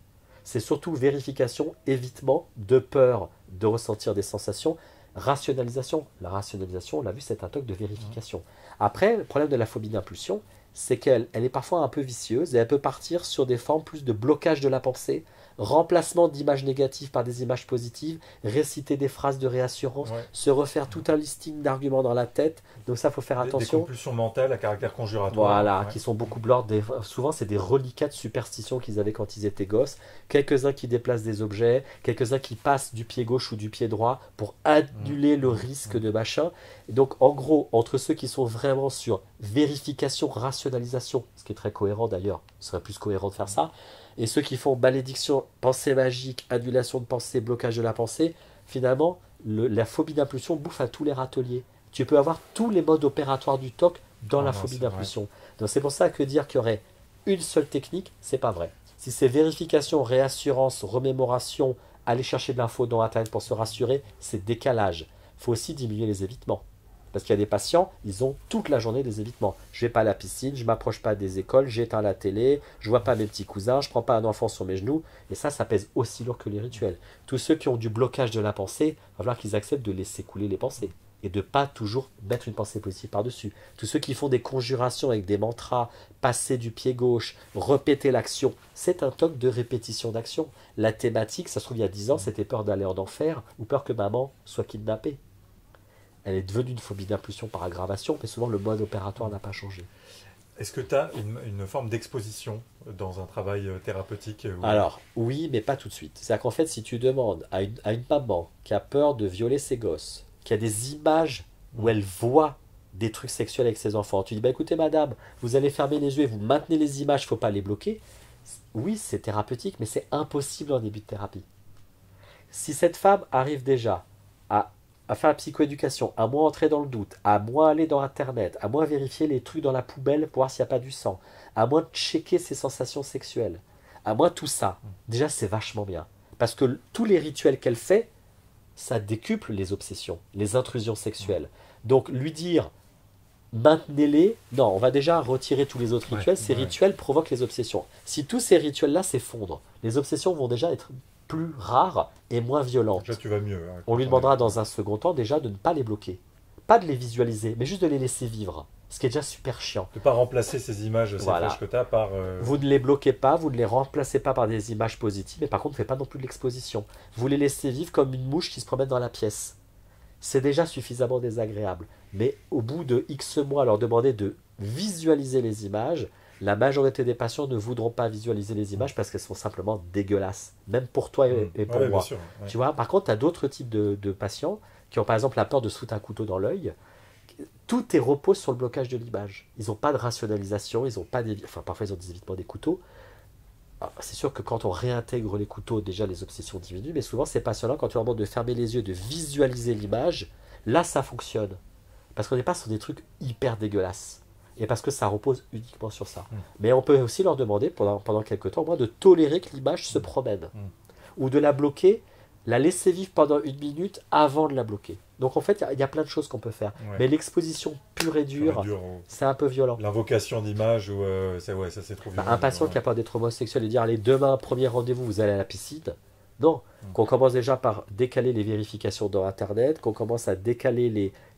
C'est surtout vérification, évitement, de peur de ressentir des sensations, rationalisation. La rationalisation, on l'a vu, c'est un TOC de vérification. Après, le problème de la phobie d'impulsion, c'est qu'elle est parfois un peu vicieuse et elle peut partir sur des formes plus de blocage de la pensée, remplacement d'images négatives par des images positives, réciter des phrases de réassurance, se refaire tout un listing d'arguments dans la tête. Donc ça, il faut faire attention. Des compulsions mentales à caractère conjuratoire. Voilà, qui sont beaucoup de l'ordre. Souvent, c'est des reliquats de superstition qu'ils avaient quand ils étaient gosses. Quelques-uns qui déplacent des objets, quelques-uns qui passent du pied gauche ou du pied droit pour annuler le risque de machin. Et donc, en gros, entre ceux qui sont vraiment sur vérification, rationalisation, ce qui est très cohérent d'ailleurs, ce serait plus cohérent de faire ça, et ceux qui font malédiction, pensée magique, annulation de pensée, blocage de la pensée, finalement, la phobie d'impulsion bouffe à tous les râteliers. Tu peux avoir tous les modes opératoires du TOC dans la phobie d'impulsion. Donc c'est pour ça que dire qu'il y aurait une seule technique, c'est pas vrai. Si c'est vérification, réassurance, remémoration, aller chercher de l'info dans Internet pour se rassurer, c'est décalage. Il faut aussi diminuer les évitements. Parce qu'il y a des patients, ils ont toute la journée des évitements. Je ne vais pas à la piscine, je ne m'approche pas des écoles, j'éteins la télé, je ne vois pas mes petits cousins, je ne prends pas un enfant sur mes genoux. Et ça pèse aussi lourd que les rituels. Tous ceux qui ont du blocage de la pensée, il va falloir qu'ils acceptent de laisser couler les pensées. Et de ne pas toujours mettre une pensée positive par-dessus. Tous ceux qui font des conjurations avec des mantras, passer du pied gauche, répéter l'action, c'est un toc de répétition d'action. La thématique, ça se trouve il y a 10 ans, c'était peur d'aller en enfer ou peur que maman soit kidnappée. Elle est devenue une phobie d'impulsion par aggravation, mais souvent le mode opératoire n'a pas changé. Est-ce que tu as une forme d'exposition dans un travail thérapeutique Alors, oui, mais pas tout de suite. C'est-à-dire qu'en fait, si tu demandes à une maman qui a peur de violer ses gosses, qui a des images où elle voit des trucs sexuels avec ses enfants, tu dis, bah écoutez madame, vous allez fermer les yeux et vous maintenez les images, il ne faut pas les bloquer. Oui, c'est thérapeutique, mais c'est impossible en début de thérapie. Si cette femme arrive déjà à faire la psychoéducation, à moins entrer dans le doute, à moins aller dans Internet, à moins vérifier les trucs dans la poubelle pour voir s'il n'y a pas du sang, à moins checker ses sensations sexuelles, à moins tout ça, déjà c'est vachement bien. Parce que tous les rituels qu'elle fait, ça décuple les obsessions, les intrusions sexuelles. Donc lui dire, maintenez-les, non, on va déjà retirer tous les autres rituels, ces rituels provoquent les obsessions. Si tous ces rituels-là s'effondrent, les obsessions vont déjà être plus rares et moins violentes. Déjà, tu vas mieux. Hein, on lui demandera dans un second temps déjà de ne pas les bloquer. Pas de les visualiser, mais juste de les laisser vivre. Ce qui est déjà super chiant. De ne pas remplacer ces images, ces flashs que tu as par... Vous ne les bloquez pas, vous ne les remplacez pas par des images positives, mais par contre, ne faites pas non plus de l'exposition. Vous les laissez vivre comme une mouche qui se promène dans la pièce. C'est déjà suffisamment désagréable. Mais au bout de X mois, leur demander de visualiser les images, la majorité des patients ne voudront pas visualiser les images parce qu'elles sont simplement dégueulasses, même pour toi et pour moi. Sûr, Tu vois, par contre, tu as d'autres types de patients qui ont par exemple la peur de se foutre un couteau dans l'œil. Tout repose sur le blocage de l'image. Ils n'ont pas de rationalisation, ils ont pas parfois ils ont des évitements des couteaux. C'est sûr que quand on réintègre les couteaux, déjà les obsessions diminuent, mais souvent ces patients-là, quand tu leur demandes de fermer les yeux, de visualiser l'image, là ça fonctionne. Parce qu'on n'est pas sur des trucs hyper dégueulasses. Et parce que ça repose uniquement sur ça. Mais on peut aussi leur demander, pendant quelques temps, au moins de tolérer que l'image se promène. Ou de la bloquer, la laisser vivre pendant 1 minute avant de la bloquer. Donc en fait, il y a plein de choses qu'on peut faire. Mais l'exposition pure et dure, c'est un peu violent. L'invocation d'images, ça c'est trop violent. Un patient qui a peur d'être homosexuel et dire, allez, demain, premier rendez-vous, vous allez à la piscine. Non, qu'on commence déjà par décaler les vérifications dans Internet, qu'on commence à décaler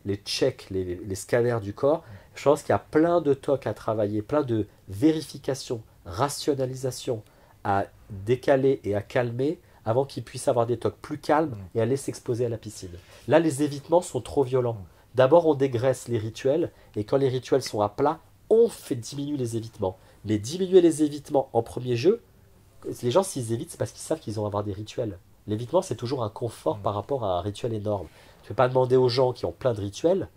les checks, les scanners du corps. Je pense qu'il y a plein de tocs à travailler, plein de vérifications, rationalisation à décaler et à calmer avant qu'il puisse avoir des tocs plus calmes et aller s'exposer à la piscine. Là, les évitements sont trop violents. D'abord, on dégraisse les rituels, et quand les rituels sont à plat, on fait diminuer les évitements. Mais diminuer les évitements en premier jeu, les gens, s'ils évitent, c'est parce qu'ils savent qu'ils vont avoir des rituels. L'évitement, c'est toujours un confort par rapport à un rituel énorme. Tu ne peux pas demander aux gens qui ont plein de rituels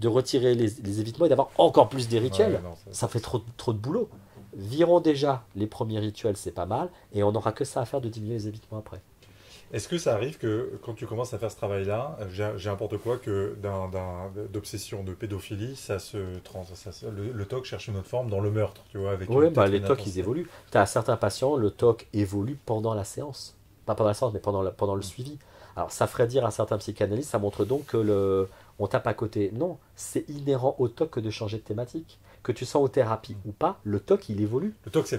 de retirer les évitements et d'avoir encore plus des rituels. Ça fait trop de boulot. Virons déjà les premiers rituels, c'est pas mal, et on n'aura que ça à faire de diminuer les évitements après. Est-ce que ça arrive que quand tu commences à faire ce travail-là, j'ai n'importe quoi, que d'obsession de pédophilie, le TOC cherche une autre forme dans le meurtre, tu vois, avec les TOC, ils évoluent. Tu as certains patients, le TOC évolue pendant la séance. Pas pendant la séance, mais pendant le suivi. Alors, ça ferait dire à certains psychanalystes, ça montre donc que on tape à côté. Non, c'est inhérent au TOC de changer de thématique. Que tu sens aux thérapies ou pas, le TOC, il évolue. Le TOC,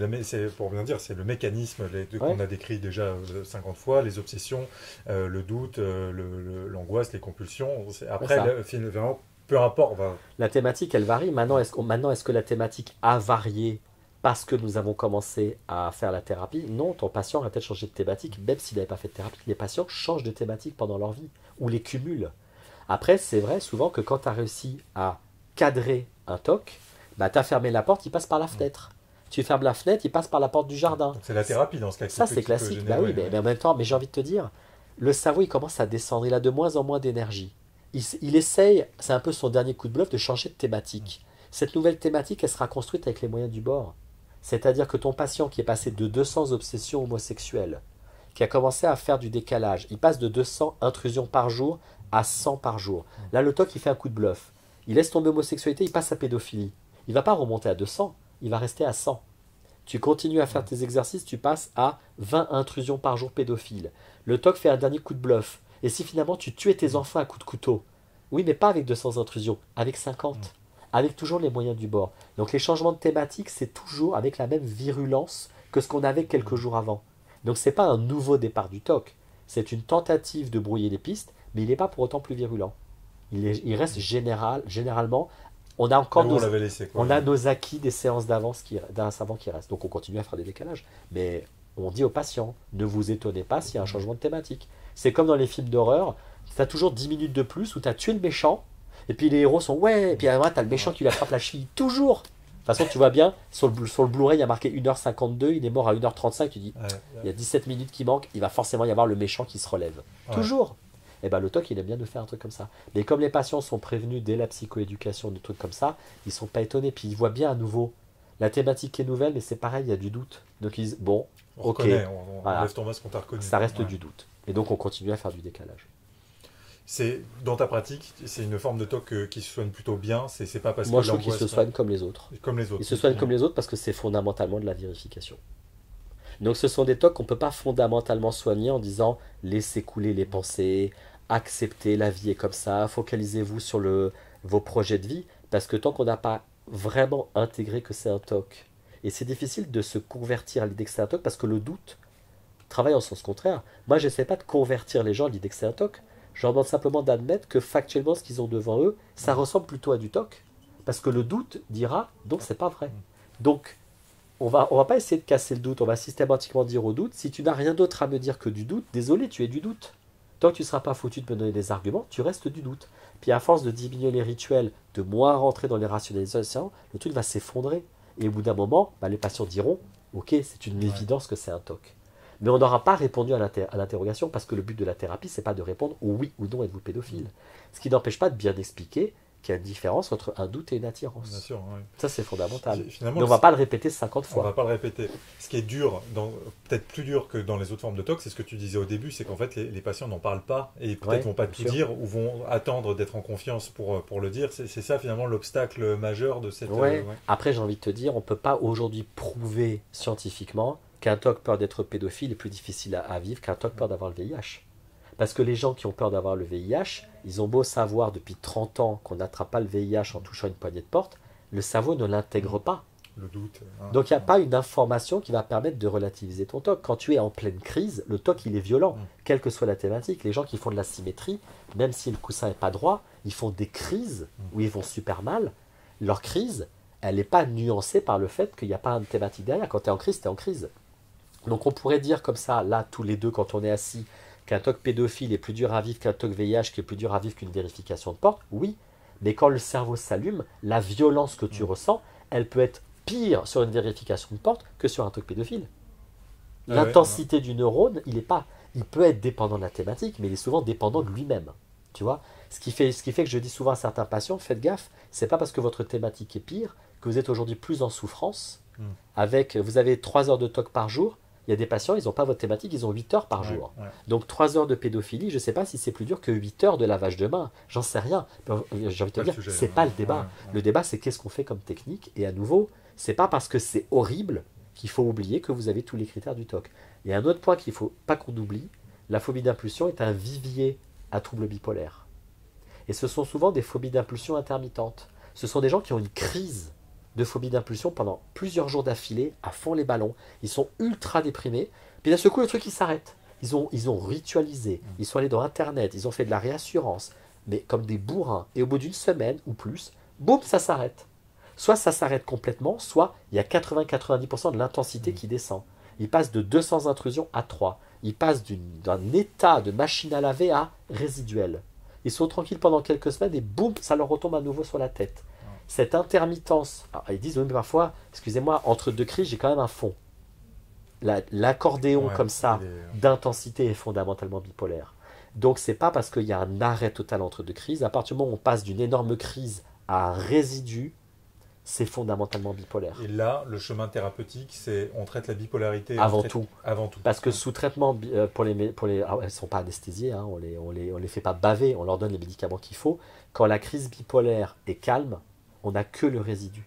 pour bien dire, c'est le mécanisme qu'on a décrit déjà 50 fois, les obsessions, le doute, l'angoisse, les compulsions. Après, vraiment, peu importe. La thématique, elle varie. Maintenant, est-ce que la thématique a varié parce que nous avons commencé à faire la thérapie. Non, ton patient aurait peut-être changé de thématique, même s'il n'avait pas fait de thérapie. Les patients changent de thématique pendant leur vie, ou les cumulent. Après, c'est vrai souvent que quand tu as réussi à cadrer un TOC, bah, tu as fermé la porte, il passe par la fenêtre. Tu fermes la fenêtre, il passe par la porte du jardin. Donc c'est la thérapie dans ce cas. Ça, c'est classique. Bah oui, mais en même temps, mais j'ai envie de te dire, le cerveau, il commence à descendre. Il a de moins en moins d'énergie. Il essaye, c'est un peu son dernier coup de bluff, de changer de thématique. Cette nouvelle thématique, elle sera construite avec les moyens du bord. C'est-à-dire que ton patient qui est passé de 200 obsessions homosexuelles, qui a commencé à faire du décalage, il passe de 200 intrusions par jour à 100 par jour. Là, le TOC, il fait un coup de bluff. Il laisse tomber l'homosexualité, il passe à pédophilie. Il ne va pas remonter à 200, il va rester à 100. Tu continues à faire tes exercices, tu passes à 20 intrusions par jour pédophiles. Le TOC fait un dernier coup de bluff. Et si finalement tu tuais tes enfants à coups de couteau, oui, mais pas avec 200 intrusions, avec 50, avec toujours les moyens du bord. Donc les changements de thématique, c'est toujours avec la même virulence que ce qu'on avait quelques jours avant. Donc ce n'est pas un nouveau départ du TOC, c'est une tentative de brouiller les pistes, mais il n'est pas pour autant plus virulent. Il reste généralement, on a encore on a nos acquis des séances d'avance d'un savant qui reste. Donc on continue à faire des décalages. Mais on dit aux patients, ne vous étonnez pas s'il y a un changement de thématique. C'est comme dans les films d'horreur, tu as toujours 10 minutes de plus où tu as tué le méchant, et puis les héros sont ouais, et puis à un moment tu as le méchant qui lui attrape la cheville, toujours. De toute façon, tu vois bien, sur le Blu-ray, il y a marqué 1h52, il est mort à 1h35, tu dis, il y a 17 minutes qui manquent, il va forcément y avoir le méchant qui se relève. Toujours. Et bien le TOC, il aime bien de faire un truc comme ça. Mais comme les patients sont prévenus dès la psychoéducation de trucs comme ça, ils ne sont pas étonnés. Puis ils voient bien à nouveau, la thématique est nouvelle, mais c'est pareil, il y a du doute. Donc ils disent, bon, ok, on lève ton masque, on t'a reconnu. Ça reste du doute. Et donc on continue à faire du décalage. Dans ta pratique, c'est une forme de TOC qui se soigne plutôt bien. C'est pas parce Moi, je trouve qu'ils se soignent comme les autres. Comme les autres. Ils se soignent comme les autres parce que c'est fondamentalement de la vérification. Donc ce sont des TOC qu'on ne peut pas fondamentalement soigner en disant laissez couler les pensées, acceptez, la vie est comme ça, focalisez-vous sur vos projets de vie, parce que tant qu'on n'a pas vraiment intégré que c'est un TOC, et c'est difficile de se convertir à l'idée que c'est un TOC parce que le doute travaille en sens contraire. Moi, je n'essaie pas de convertir les gens à l'idée que c'est un TOC, je leur demande simplement d'admettre que factuellement ce qu'ils ont devant eux, ça ressemble plutôt à du TOC, parce que le doute dira donc c'est pas vrai. Donc on va pas essayer de casser le doute, on va systématiquement dire au doute, si tu n'as rien d'autre à me dire que du doute, désolé, tu es du doute. Tant que tu ne seras pas foutu de me donner des arguments, tu restes du doute. Puis à force de diminuer les rituels, de moins rentrer dans les rationalisations, le truc va s'effondrer. Et au bout d'un moment, les patients diront, ok, c'est une évidence que c'est un TOC. Mais on n'aura pas répondu à l'interrogation parce que le but de la thérapie, c'est pas de répondre au oui ou non êtes-vous pédophile. Ce qui n'empêche pas de bien expliquer qu'il y a une différence entre un doute et une attirance. Bien sûr, oui. Ça, c'est fondamental. Mais on ne va va pas le répéter 50 fois. On ne va pas le répéter. Ce qui est dur, peut-être plus dur que dans les autres formes de TOC, c'est ce que tu disais au début, c'est qu'en fait, les patients n'en parlent pas et peut-être vont pas tout dire ou vont attendre d'être en confiance pour le dire. C'est ça, finalement, l'obstacle majeur de cette... Après, j'ai envie de te dire, on ne peut pas aujourd'hui prouver scientifiquement qu'un TOC peur d'être pédophile est plus difficile à vivre qu'un TOC peur d'avoir le VIH. Parce que les gens qui ont peur d'avoir le VIH, ils ont beau savoir depuis 30 ans qu'on n'attrape pas le VIH en touchant une poignée de porte, le cerveau ne l'intègre pas. Le doute. Donc il n'y a pas une information qui va permettre de relativiser ton TOC. Quand tu es en pleine crise, le TOC il est violent, quelle que soit la thématique. Les gens qui font de la symétrie, même si le coussin n'est pas droit, ils font des crises où ils vont super mal. Leur crise, elle n'est pas nuancée par le fait qu'il n'y a pas une thématique derrière. Quand tu es en crise, tu es en crise. Donc on pourrait dire comme ça, là, tous les deux, quand on est assis, qu'un TOC pédophile est plus dur à vivre qu'un TOC VIH qui est plus dur à vivre qu'une vérification de porte, oui, mais quand le cerveau s'allume, la violence que tu ressens, elle peut être pire sur une vérification de porte que sur un TOC pédophile. L'intensité du neurone, il peut être dépendant de la thématique, mais il est souvent dépendant de lui-même. Tu vois, ce qui fait que je dis souvent à certains patients, faites gaffe, c'est pas parce que votre thématique est pire que vous êtes aujourd'hui plus en souffrance. Vous avez 3 heures de TOC par jour. Il y a des patients, ils n'ont pas votre thématique, ils ont 8 heures par jour. Donc 3 heures de pédophilie, je ne sais pas si c'est plus dur que 8 heures de lavage de main. J'en sais rien. J'ai envie de te dire, ce n'est pas le débat. Le débat, c'est qu'est-ce qu'on fait comme technique. Et à nouveau, ce n'est pas parce que c'est horrible qu'il faut oublier que vous avez tous les critères du TOC. Il y a un autre point qu'il ne faut pas qu'on oublie. La phobie d'impulsion est un vivier à troubles bipolaires. Et ce sont souvent des phobies d'impulsion intermittentes. Ce sont des gens qui ont une crise de phobie d'impulsion pendant plusieurs jours d'affilée, à fond les ballons. Ils sont ultra déprimés. Puis d'un seul coup, le truc, il s'arrête. Ils ont ritualisé. Ils sont allés dans Internet. Ils ont fait de la réassurance. Mais comme des bourrins. Et au bout d'une semaine ou plus, boum, ça s'arrête. Soit ça s'arrête complètement, soit il y a 80-90% de l'intensité qui descend. Il passe de 200 intrusions à 3. Il passe d'un état de machine à laver à résiduel. Ils sont tranquilles pendant quelques semaines et boum, ça leur retombe à nouveau sur la tête. Cette intermittence, alors ils disent oui, mais parfois, excusez-moi, entre deux crises, j'ai quand même un fond. L'accordéon comme ça d'intensité est fondamentalement bipolaire. Donc c'est pas parce qu'il y a un arrêt total entre deux crises, à partir du moment où on passe d'une énorme crise à un résidu, c'est fondamentalement bipolaire. Et là, le chemin thérapeutique, c'est on traite la bipolarité avant tout. Parce que Ouais. sous traitement, elles ne sont pas anesthésiées, hein, on les fait pas baver, on leur donne les médicaments qu'il faut. Quand la crise bipolaire est calme, on n'a que le résidu.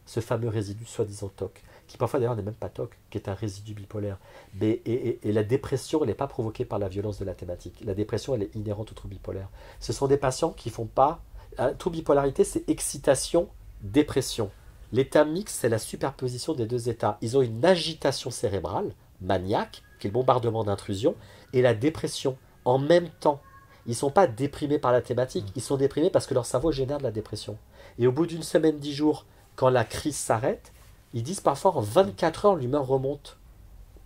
Ce fameux résidu soi-disant TOC, qui parfois d'ailleurs n'est même pas TOC, qui est un résidu bipolaire. Et la dépression, elle n'est pas provoquée par la violence de la thématique. La dépression, elle est inhérente au trouble bipolaire. Ce sont des patients qui font pas... Un trouble bipolarité, c'est excitation, dépression. L'état mixte, c'est la superposition des deux états. Ils ont une agitation cérébrale, maniaque, qui est le bombardement d'intrusion, et la dépression en même temps. Ils ne sont pas déprimés par la thématique, ils sont déprimés parce que leur cerveau génère de la dépression. Et au bout d'une semaine, 10 jours, quand la crise s'arrête, ils disent parfois en 24 heures, l'humeur remonte.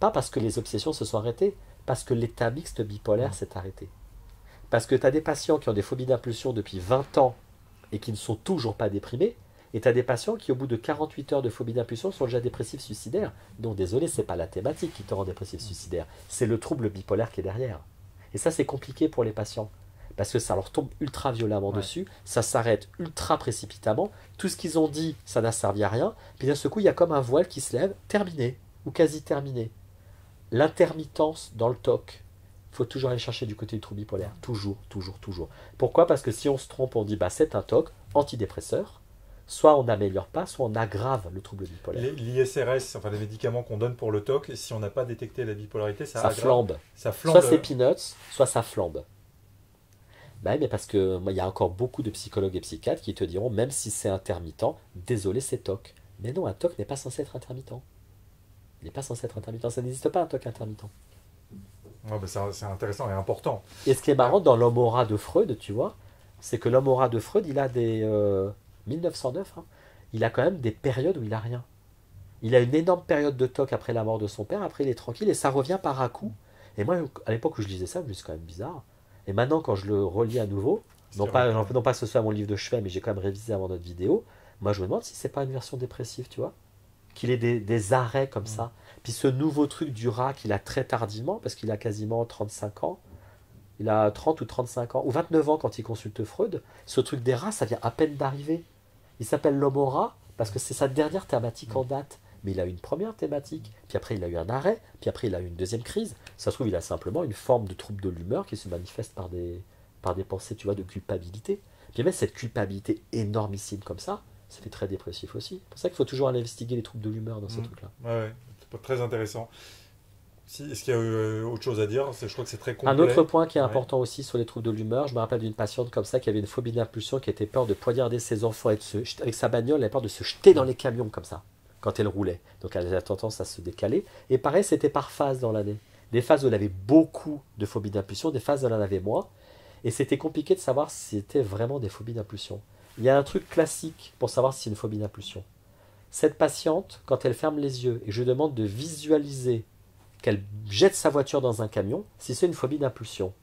Pas parce que les obsessions se sont arrêtées, parce que l'état mixte bipolaire s'est arrêté. Parce que tu as des patients qui ont des phobies d'impulsion depuis 20 ans et qui ne sont toujours pas déprimés, et tu as des patients qui, au bout de 48 heures de phobie d'impulsion, sont déjà dépressifs suicidaires. Donc désolé, ce n'est pas la thématique qui te rend dépressif suicidaire, c'est le trouble bipolaire qui est derrière. Et ça, c'est compliqué pour les patients. Parce que ça leur tombe ultra violemment dessus, ça s'arrête ultra précipitamment, tout ce qu'ils ont dit, ça n'a servi à rien, puis d'un seul coup, il y a comme un voile qui se lève, terminé, ou quasi terminé. L'intermittence dans le TOC, il faut toujours aller chercher du côté du trouble bipolaire, toujours, toujours, toujours. Pourquoi? Parce que si on se trompe, on dit bah c'est un TOC, antidépresseur, soit on n'améliore pas, soit on aggrave le trouble bipolaire. L'ISRS, enfin les médicaments qu'on donne pour le TOC, si on n'a pas détecté la bipolarité, ça flambe. Ça flambe. Soit c'est peanuts, soit ça flambe. Ben, mais parce que il y a encore beaucoup de psychologues et psychiatres qui te diront, même si c'est intermittent, désolé, c'est TOC. Mais non, un TOC n'est pas censé être intermittent. Il n'est pas censé être intermittent, ça n'existe pas un TOC intermittent. Ouais, bah c'est intéressant et important. Et ce qui est marrant dans l'homme aura de Freud, tu vois, c'est que l'homme aura de Freud, il a des... 1909, hein, il a quand même des périodes où il a rien. Il a une énorme période de TOC après la mort de son père, après il est tranquille, et ça revient par à coup. Et moi, à l'époque où je lisais ça, je me dis c'est quand même bizarre. Et maintenant, quand je le relis à nouveau, non pas que ce soit mon livre de chevet, mais j'ai quand même révisé avant notre vidéo, moi je me demande si c'est pas une version dépressive, tu vois. Qu'il ait des arrêts comme ça. Puis ce nouveau truc du rat qu'il a très tardivement, parce qu'il a quasiment 35 ans, il a 30 ou 35 ans, ou 29 ans quand il consulte Freud, ce truc des rats, ça vient à peine d'arriver. Il s'appelle l'homme au rat, parce que c'est sa dernière thématique en date. Mais il a eu une première thématique, puis après il a eu un arrêt, puis après il a eu une deuxième crise. Ça se trouve, il a simplement une forme de trouble de l'humeur qui se manifeste par des pensées, tu vois, de culpabilité. Puis même cette culpabilité énormissime comme ça fait très dépressif aussi. C'est pour ça qu'il faut toujours aller investiguer les troubles de l'humeur dans ces trucs-là. Ouais, c'est très intéressant. Est-ce qu'il y a autre chose à dire? Je crois que c'est très complet. Un autre point qui est important aussi sur les troubles de l'humeur, je me rappelle d'une patiente comme ça qui avait une phobie d'impulsion, qui était peur de poignarder ses enfants et avec sa bagnole, elle avait peur de se jeter dans les camions comme ça, quand elle roulait. Donc elle avait tendance à se décaler. Et pareil, c'était par phase dans l'année. Des phases où elle avait beaucoup de phobies d'impulsion, des phases où elle en avait moins. Et c'était compliqué de savoir si c'était vraiment des phobies d'impulsion. Il y a un truc classique pour savoir si c'est une phobie d'impulsion. Cette patiente, quand elle ferme les yeux et je lui demande de visualiser qu'elle jette sa voiture dans un camion, si c'est une phobie d'impulsion.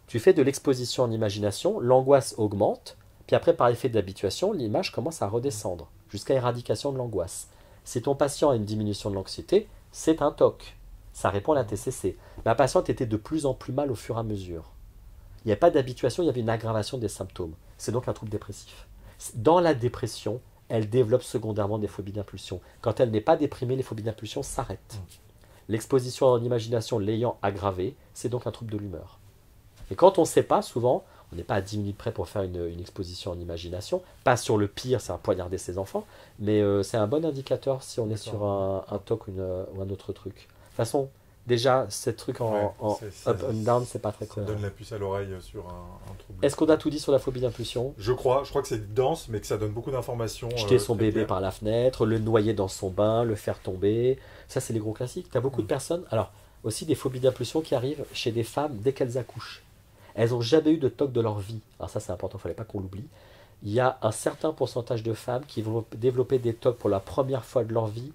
Tu fais de l'exposition en imagination, l'angoisse augmente, puis après par effet d'habituation, l'image commence à redescendre, jusqu'à éradication de l'angoisse. Si ton patient a une diminution de l'anxiété, c'est un TOC. Ça répond à la TCC. Ma patiente était de plus en plus mal au fur et à mesure. Il n'y avait pas d'habituation, il y avait une aggravation des symptômes. C'est donc un trouble dépressif. Dans la dépression, elle développe secondairement des phobies d'impulsion. Quand elle n'est pas déprimée, les phobies d'impulsion s'arrêtent. L'exposition en imagination l'ayant aggravée, c'est donc un trouble de l'humeur. Et quand on ne sait pas, souvent, on n'est pas à 10 minutes près pour faire une exposition en imagination. Pas sur le pire, c'est à poignarder ses enfants, mais c'est un bon indicateur si on est sur un TOC ou un autre truc. De toute façon, déjà, ce truc en up and down, c'est pas très cohérent. Ça donne la puce à l'oreille sur un trouble. Est-ce qu'on a tout dit sur la phobie d'impulsion? Je crois que c'est dense, mais que ça donne beaucoup d'informations. Jeter son bébé par la fenêtre, le noyer dans son bain, le faire tomber. Ça, c'est les gros classiques. Tu as beaucoup de personnes. Alors, aussi des phobies d'impulsion qui arrivent chez des femmes dès qu'elles accouchent. Elles n'ont jamais eu de TOC de leur vie. Alors, ça, c'est important, il ne fallait pas qu'on l'oublie. il y a un certain pourcentage de femmes qui vont développer des TOC pour la première fois de leur vie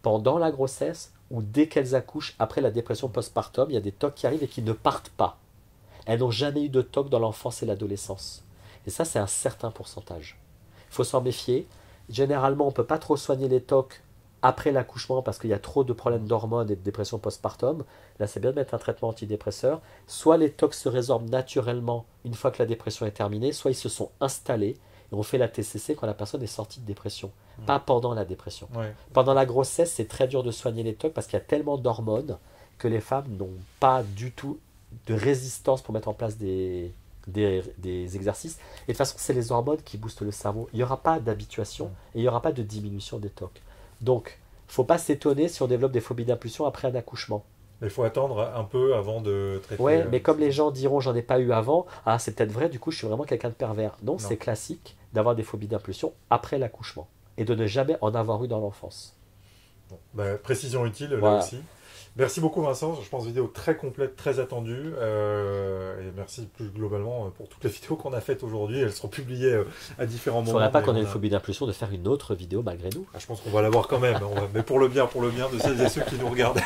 pendant la grossesse ou dès qu'elles accouchent après la dépression postpartum. Il y a des TOC qui arrivent et qui ne partent pas. Elles n'ont jamais eu de TOC dans l'enfance et l'adolescence. Et ça, c'est un certain pourcentage. Il faut s'en méfier. Généralement, on ne peut pas trop soigner les TOC après l'accouchement parce qu'il y a trop de problèmes d'hormones et de dépression postpartum. Là, c'est bien de mettre un traitement antidépresseur. Soit les TOC se résorbent naturellement une fois que la dépression est terminée, soit ils se sont installés et on fait la TCC quand la personne est sortie de dépression, pas pendant la dépression. Ouais. Pendant la grossesse, c'est très dur de soigner les TOC parce qu'il y a tellement d'hormones que les femmes n'ont pas du tout de résistance pour mettre en place des exercices. Et de toute façon, c'est les hormones qui boostent le cerveau. Il n'y aura pas d'habituation et il n'y aura pas de diminution des TOC. Donc, il ne faut pas s'étonner si on développe des phobies d'impulsion après un accouchement. Il faut attendre un peu avant de traiter. Ouais, mais comme les gens diront j'en ai pas eu avant, ah c'est peut-être vrai, du coup je suis vraiment quelqu'un de pervers. Non, c'est classique d'avoir des phobies d'impulsion après l'accouchement et de ne jamais en avoir eu dans l'enfance. Bon, bah, précision utile Voilà. là aussi. Merci beaucoup Vincent, je pense vidéo très complète, très attendue. Et merci plus globalement pour toutes les vidéos qu'on a faites aujourd'hui. Elles seront publiées à différents Il ne moments. faudrait pas qu'on ait une phobie d'impulsion de faire une autre vidéo malgré nous. Je pense qu'on va l'avoir quand même, mais pour le bien de celles et ceux qui nous regardent.